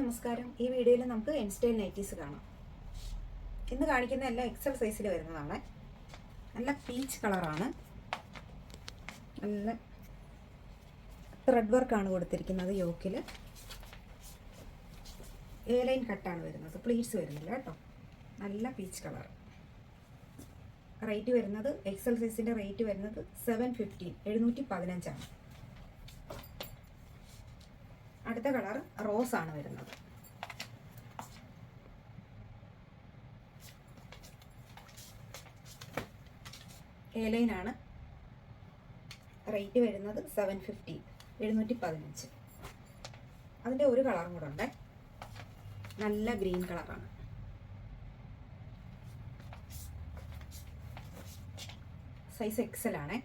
നമസ്കാരം. ഈ വീഡിയോയിൽ നമുക്ക് എൻ സ്റ്റൈൽ നൈറ്റീസ് കാണാം. ഇന്ന് കാണിക്കുന്ന എല്ലാം എക്സൽ സൈസിൽ വരുന്നതാണ്. നല്ല പീച്ച് കളറാണ്. നല്ല ത്രെഡ് വർക്കാണ് കൊടുത്തിരിക്കുന്നത്. യോക്കിൽ എ ലൈൻ കട്ടാണ് വരുന്നത്. പ്ലീറ്റ്സ് വരുന്നില്ല കേട്ടോ. നല്ല പീച്ച് കളർ. റേറ്റ് വരുന്നത് എക്സൽ സൈസിൻ്റെ റേറ്റ് വരുന്നത് 715 715 അടുത്ത കളർ റോസ് ആണ് വരുന്നത്. എ ലൈൻ ആണ്. റേറ്റ് വരുന്നത് 750 715. അതിൻ്റെ ഒരു കളറും കൂടെ ഉണ്ട്. നല്ല ഗ്രീൻ കളറാണ്. സൈസ് എക്സൽ ആണ്.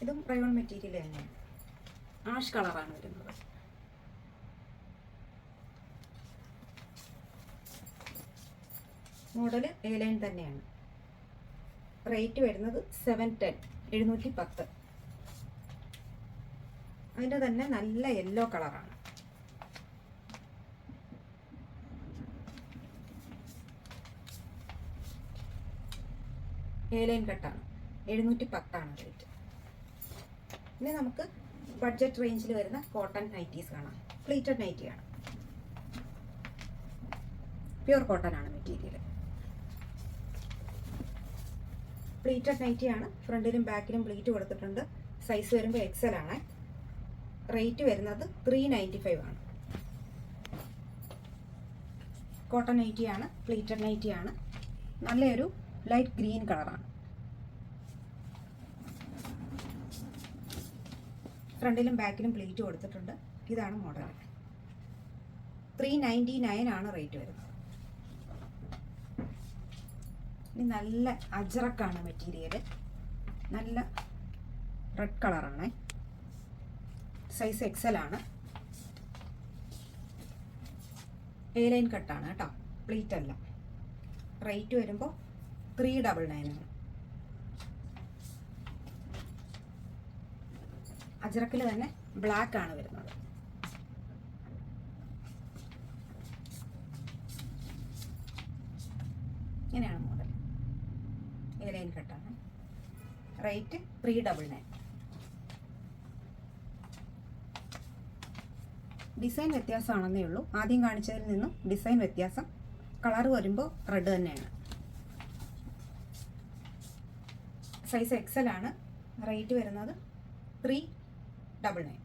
ഇതും റയോൺ മെറ്റീരിയൽ തന്നെയാണ്. ആഷ് കളറാണ് വരുന്നത്. മോഡൽ എ ലൈൻ തന്നെയാണ്. റേറ്റ് വരുന്നത് 710 710. അതിൻ്റെ തന്നെ നല്ല യെല്ലോ കളറാണ്. എ ലൈൻ കട്ടാണ്. 710 റേറ്റ്. ഇനി നമുക്ക് ബഡ്ജറ്റ് റേഞ്ചിൽ വരുന്ന കോട്ടൺ നൈറ്റീസ് കാണാം. പ്ലീറ്റഡ് നൈറ്റിയാണ്. പ്യുർ കോട്ടൺ ആണ് മെറ്റീരിയൽ. പ്ലീറ്റഡ് നൈറ്റിയാണ്. ഫ്രണ്ടിലും ബാക്കിലും പ്ലീറ്റ് കൊടുത്തിട്ടുണ്ട്. സൈസ് വരുമ്പോൾ എക്സൽ ആണ്. റേറ്റ് വരുന്നത് 395 ആണ്. കോട്ടൺ നൈറ്റിയാണ്. പ്ലീറ്റഡ് നൈറ്റിയാണ്. നല്ലൊരു ലൈറ്റ് ഗ്രീൻ കളറാണ്. ഫ്രണ്ടിലും ബാക്കിലും പ്ലീറ്റ് കൊടുത്തിട്ടുണ്ട്. ഇതാണ് മോഡൽ. 399 ആണ് റേറ്റ് വരുന്നത്. ഇനി നല്ല അജ്രക്കാണ് മെറ്റീരിയൽ. നല്ല റെഡ് കളറാണ്. സൈസ് എക്സൽ ആണ്. എ ലൈൻ കട്ടാണ് കേട്ടോ. പ്ലീറ്റ് അല്ല. റേറ്റ് വരുമ്പോൾ 399 ആണ്. അജ്രക്കിൽ തന്നെ ബ്ലാക്ക് ആണ് വരുന്നത്. ഇങ്ങനെയാണ് മോഡൽ. എ ലൈൻ കട്ടാണ്. റേറ്റ് 399. ഡിസൈൻ വ്യത്യാസമാണെന്നേ ഉള്ളൂ. ആദ്യം കാണിച്ചതിൽ നിന്നും ഡിസൈൻ വ്യത്യാസം. കളർ വരുമ്പോൾ റെഡ് തന്നെയാണ്. സൈസ് എക്സൽ ആണ്. റേറ്റ് വരുന്നത് 399.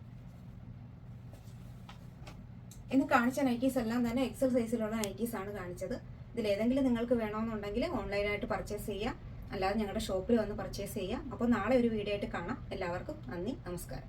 ഇന്ന് കാണിച്ച നൈറ്റീസ് എല്ലാം തന്നെ എക്സൽ സൈസിലുള്ള നൈറ്റീസ് ആണ് കാണിച്ചത്. ഇതിലേതെങ്കിലും നിങ്ങൾക്ക് വേണമെന്നുണ്ടെങ്കിൽ ഓൺലൈനായിട്ട് പർച്ചേസ് ചെയ്യാം. അല്ലാതെ ഞങ്ങളുടെ ഷോപ്പിൽ വന്ന് പർച്ചേസ് ചെയ്യാം. അപ്പോൾ നാളെ ഒരു വീഡിയോ ആയിട്ട് കാണാം. എല്ലാവർക്കും നന്ദി, നമസ്കാരം.